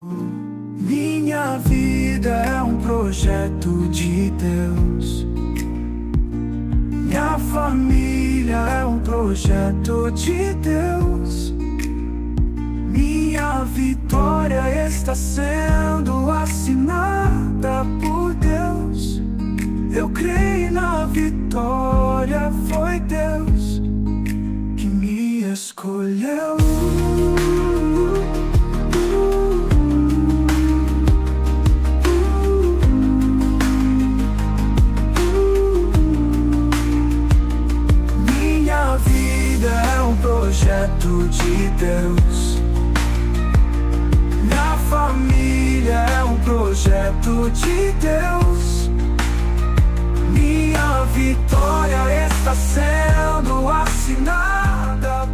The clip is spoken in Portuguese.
Minha vida é um projeto de Deus. Minha família é um projeto de Deus. Minha vitória está sendo assinada por Deus. Eu creio na vitória, foi Deus que me escolheu. Minha vida é um projeto de Deus. Minha família é um projeto de Deus. Minha vitória está sendo assinada